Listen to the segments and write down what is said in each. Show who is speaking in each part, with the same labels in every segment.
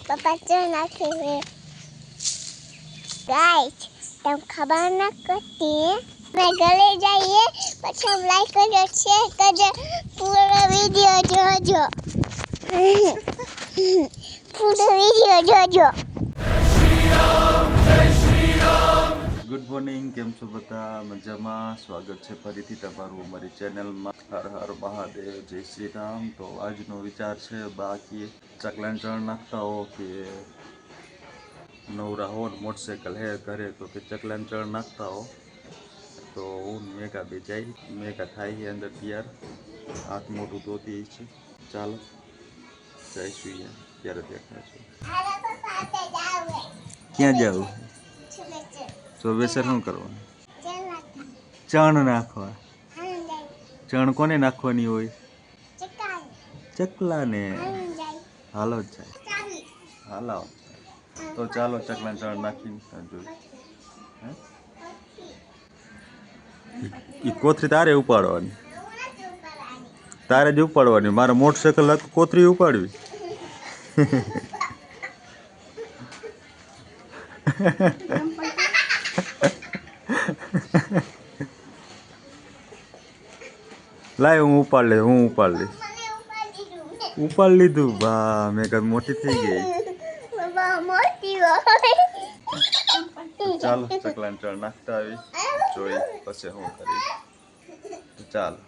Speaker 1: પપ્પા ચા નાખે છે ગાઈસ તમ ખબર ન કરતી મેં ઘરે જઈએ પછી हम लाइक करજો શેર કરજો પૂરો વિડિયો જોજો પૂરો વિડિયો જોજો
Speaker 2: ગુડ મોર્નિંગ કેમ છો બધા મજામાં સ્વાગત છે ફરીથી તમારું અમારી ચેનલમાં હર હર મહાદેવ જય શ્રી રામ તો આજનો વિચાર છે બાકી ચકલાન ચણ નાખતા હો કે નવરા હો મોટરસાઇકલ હે ઘરે તો કે ચકલાન ચણ નાખતા હો તો હું મેઘા બે જાય મેઘા થાય છે અંદર તૈયાર હાથ મોટું ધોતી છે ચાલો જઈશું ત્યારે દેખાશું ક્યાં જાવું સોબેસર શું કરવાનું ચણ નાખવા ચણ કોને નાખવાની હોય ચકલાને હાલો જ જાય હાલો તો ચાલો ચકલાને ચણ નાખીને જોઈ એ કોથરી તારે ઉપાડવાની તારે જ ઉપાડવાની મારે મોટરસાઇકલ કોથરી ઉપાડવી લાય હું ઉપાડ લઈશ ઉપાડ લીધું બા મેં કદ મોટી થઈ ગઈ ચાલો ચકલાને ચણ નાખતા આવી જોઈ પછી હું કરી ચાલો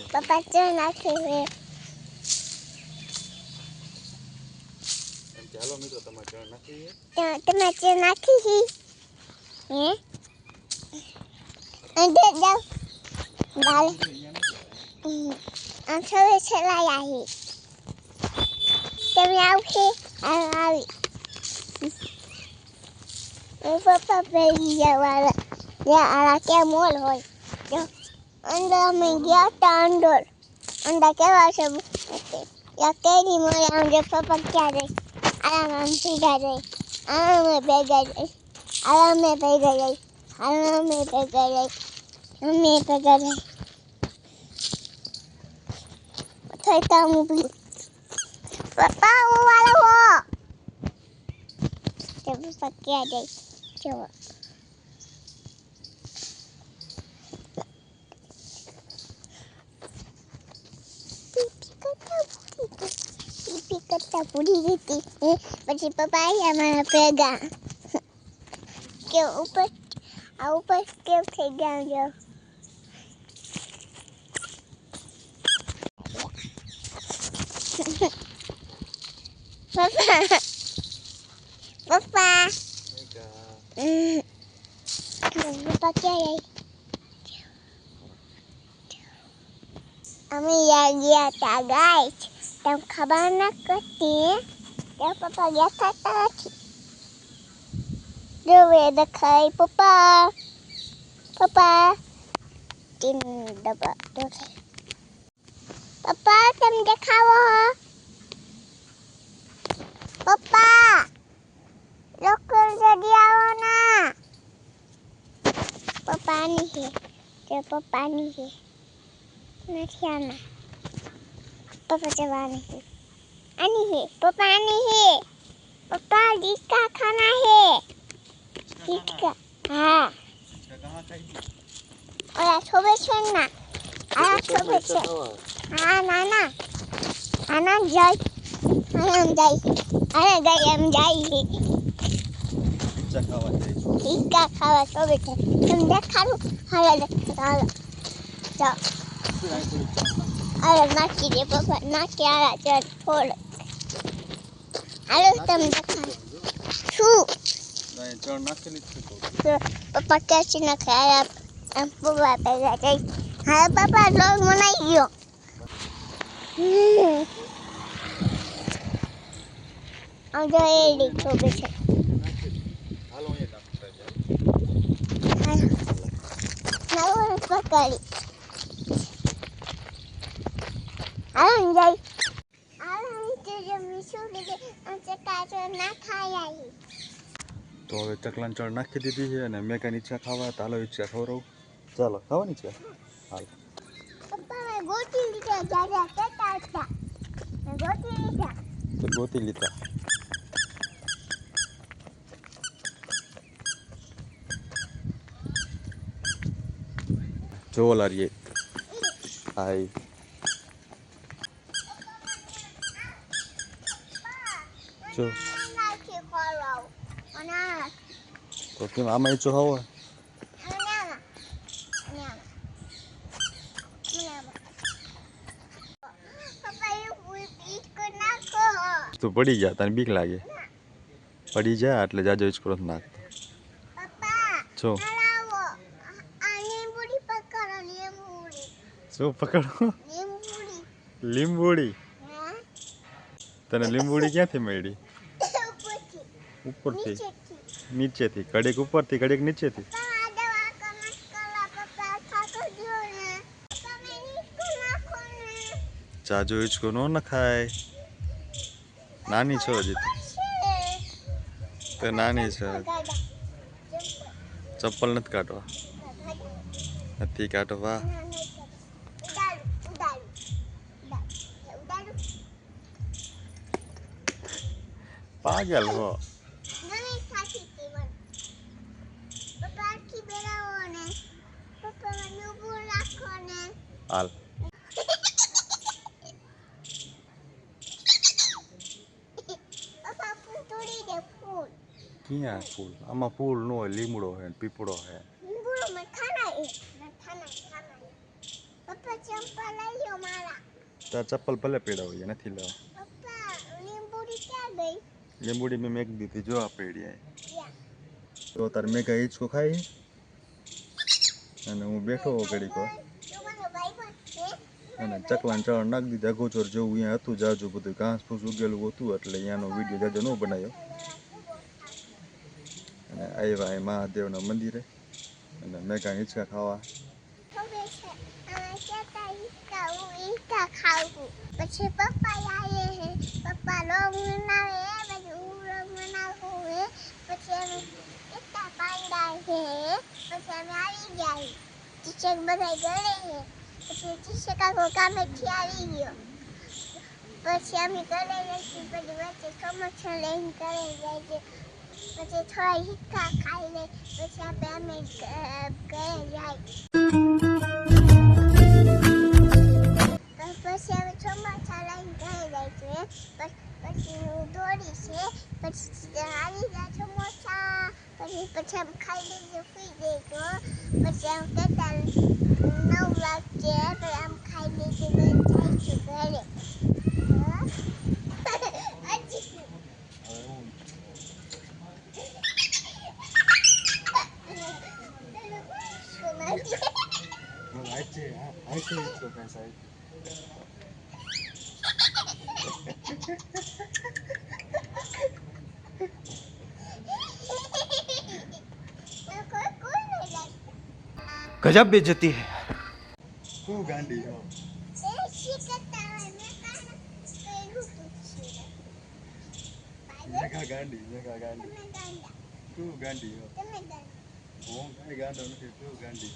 Speaker 1: પપ્પા ચા નાખે છે
Speaker 2: ચાલો મિત્રો તમારે ચણ નાખી
Speaker 1: તમે ચા નાખી હે અંદર જાવ બાલ આ છવે ચલાયા હે તમે આવશે આવી પપ્પા પેલી જવાના આ ક્યાં મોલ હોય જો અંદર અમે ગયા હતા અંદર કેવા છે યા કેરી મોલ અંદર પપ્પા ક્યાં જાય આરામ ભેગા જાય આરામે ભેગા જાય અમે ભેગા જાય થઈ કામ ઉભી પપ્પા હું વાળો હો તે પપ્પા ક્યાં જાય જો પીપી કરતા પૂરી જતી પછી પપ્પા આવ્યા મારા ભેગા કે ઉપર કેમ થઈ ગયા જો પપ્પા ક્યાં અમે ગયા હતા ગાઈસ તમ ખબર ન કરતી કે પપ્પા ગયા હતા જોવે દેખાય પપ્પા તીન ડબ્બા દેખાય પપ્પા તમે દેખાવો પપ્પા લોકલ જલ્દી આવો ના પપ્પાની છે નથી આના પપ્પા જવાની है आनी है पप्पा आनी है पप्पा जिसका खाना है जिसका हाँ और छोटे से ना छोटे से हाँ नाना आना जाए हम जाए अरे गए हम जाए जिसका खावा छोटे से तुम देखा लो हाँ जाओ अरे नाची दे पप्पा नाची आ रहा चल छोड़ अरे तुम देखा छू
Speaker 2: ચણ નાખેલી છે
Speaker 1: पप्पा कैसे न खाया हम पप्पा पे गए हाँ पप्पा लोग मनाई गयो अब जो ये लिखो बेटा
Speaker 2: હાલો એ કામ કરે
Speaker 1: ना वो पकड़ी आराम जाए आराम से जो मिशू के अंचे काचो ना खाया ही
Speaker 2: તો હવે ચકલાને ચણ નાખી દીધી છે અને મેઘાની ઈચ્છા ખાવા ચાલો ઈચ્છા ખવડાવું ચાલો ખાવાની છે હાલ
Speaker 1: पप्पा मैं गोटी लीजा जा जा कहता था मैं गोटी लीजा
Speaker 2: તો ગોતી લીધા જો લારીએ હાય જો
Speaker 1: નાખી ખોરાવ અને
Speaker 2: તો કેમ આમાં ઈચો ખાવો તો પડી જા તને બીક લાગે પડી જા એટલે જાજો હિચકો નથી નાખતો જો શું પકડો લીંબુડી તને લીંબુડી ક્યાંથી મળી ઉપરથી નીચેથી કડેક ઉપરથી કડેક નીચેથી જાજો હિચકો ન નખાય નાની છો હજી તો નાની છે ચપ્પલ નથી કાઢવા નથી કાઢવા પાગલ હો હાલ ક્યાં ફૂલ આમાં ફૂલ નો હોય લીમડો હે પીપળો હે તાર ચપ્પલ ભલે પેડા હોય નથી લેવા લીંબુડી મેં મેક દીધી જો આ પેડી તો તાર મેઘા હિચકો ખાઈ અને હું બેઠો ઘડીક અને ચકલાને ચણ નાખી દીધા અગોચર જેવું અહીંયા હતું જાજુ બધું ઘાસ ફૂસ ઉગેલું હતું એટલે અહીંયાનો વિડીયો જાજો ન બનાવ્યો અને આવ્યા એ મહાદેવના મંદિરે અને મેઘા હિંચકા ખાવા
Speaker 1: પછી પપ્પા આવે હે પપ્પા લોગ બનાવે બધું લોગ બનાવું હે પછી અમે કેટલા પાંડા છે પછી અમે આવી ગયા ટીચર બધા ગળે હે પછી ટીચર કાકો કામેથી આવી ગયો પછી અમે ઘરે જઈશું પછી વચ્ચે સમોસા લઈને ઘરે જાય છે પછી થોડા હિક્કા ખાઈ લે પછી અમે ઘરે જાય પછી અમે ચોમાસા લઈને ઘરે જાય છે પછી હું દોડી છે પછી આવી જાય ચોમાસા પછી અમે ખાઈ લઈએ સુઈ જઈશું પછી આમ કેટલા 9 વાગે પછી આમ ખાઈ લઈએ જઈશું ઘરે
Speaker 2: गजब बेइज्जती है तू गांडी हो मेघा गांडी तू गांडी हो હું કઈ ગાંડો નથી તું ગાંડી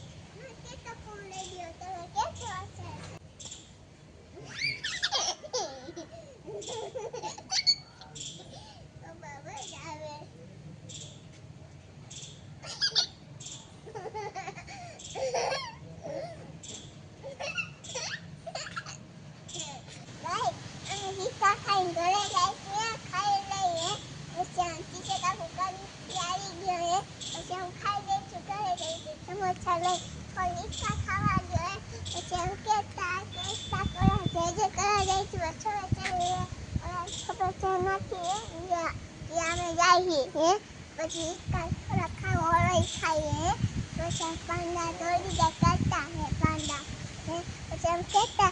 Speaker 2: પછી થોડા ખાવા ખાઈએ પછી પાંડા દોડી ગયા કરતા હે પાંડા પછી એમ કહેતા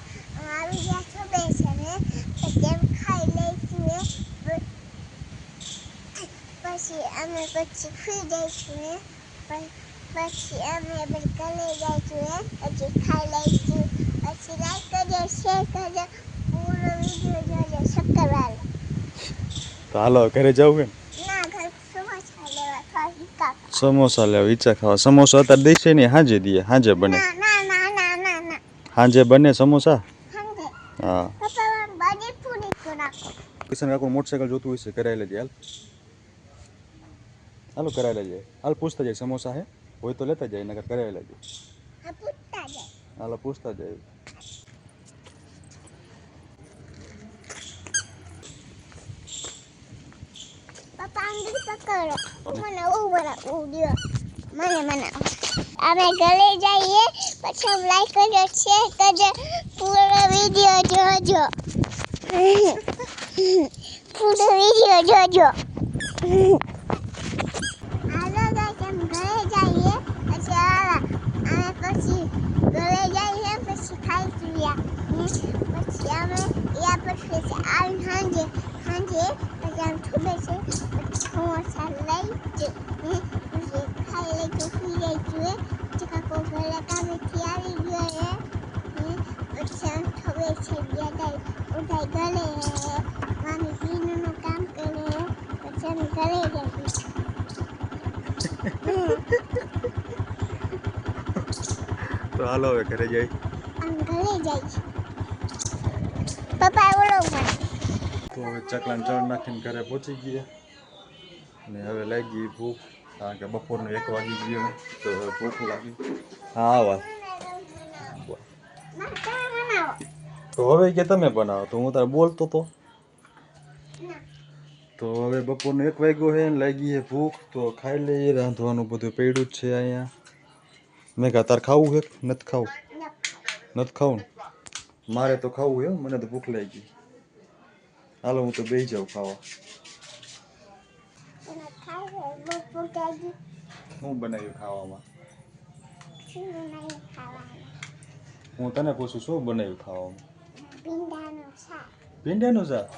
Speaker 2: આવી ગયા છોડે છે ને પછી એમ ખાઈ લઈશું પછી અમે પછી સુઈ જઈશું પછી અમે ઘરે જઈશું પછી ખાઈ લઈશું પછી લાઈક કરજો શેર કરજો પૂરો વિડીયો જોજો સબસ્ક્રાઇબ તો હાલો ઘરે જવું કે
Speaker 1: ના ઘર
Speaker 2: સમોસા લેવા ઈચ્છા ખાવા સમોસા અત્યારે દેશે ને હાજે દે હાજે બને હાજે બને સમોસા હા કિશન કાકુ મોટરસાઇકલ જોતું હોય છે કરાવી લેજે હાલો કરાવી લેજે હાલ પૂછતા જાય સમોસા હે હોય તો લેતા જાય નકર કરાવી લેજે હાલો પૂછતા જાય.
Speaker 1: પપ્પા આંગળી પકડો. મને ઉભરા ઉડ્યો. મને અમે ઘરે જઈએ પછી અમે લાઈક કરજો શેર કરજો પૂરો વિડિયો જોજો. પૂરો વિડિયો જોજો. હાલો ગાઈસ અમે ઘરે જઈએ પછી ઘરે જઈએ પછી ખાઈ પીયા પછી અમે યા પછી સાંજે પછી આમ ઠુબે છે પછી સમોસા લઈ પછી ખાઈ લઈ તો પી જાય જોઈએ ચકાકો ઘરે કામેથી આવી ગયો પછી આમ ઠુબે છે ગયા ઉઠાઈ ગલે મામી પીનું કામ કરે પછી અમે ઘરે જઈએ.
Speaker 2: તો હાલો હવે ઘરે જઈ.
Speaker 1: ઘરે જાય પપ્પા બોલો મને.
Speaker 2: તો હવે ચકલાને ચણ નાખીને ઘરે પહોંચી ગયા ને હવે લાગી ભૂખ કારણ કે બપોરનો 1 વાગી ગયો તો હવે ભૂખ લાગી. હા આવા તો હવે કે તમે બનાવો તો હું તારે બોલતો તો હવે બપોરનો 1 વાગ્યો છે ને લાગી છે ભૂખ તો ખાઈ લઈએ. રાંધવાનું બધું પડ્યું જ છે અહીંયા. મેં કહા તાર ખાવું છે નથી ખાવું? નથી ખાવું ને મારે તો ખાવું છે મને તો ભૂખ લાગી. હાલો હું તો બેસી જાઉં ખાવા. શું બનાવ્યું ખાવામાં? હું તને પૂછું શું બનાવ્યું ખાવામાં? ભીંડાનું શાક.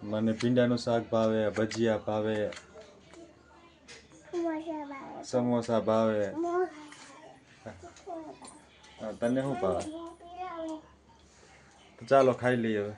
Speaker 2: મને ભીંડાનું શાક ભાવે, ભજીયા ભાવે, સમોસા ભાવે. તને શું ભાવે? તો ચાલો ખાઈ લઈએ હવે.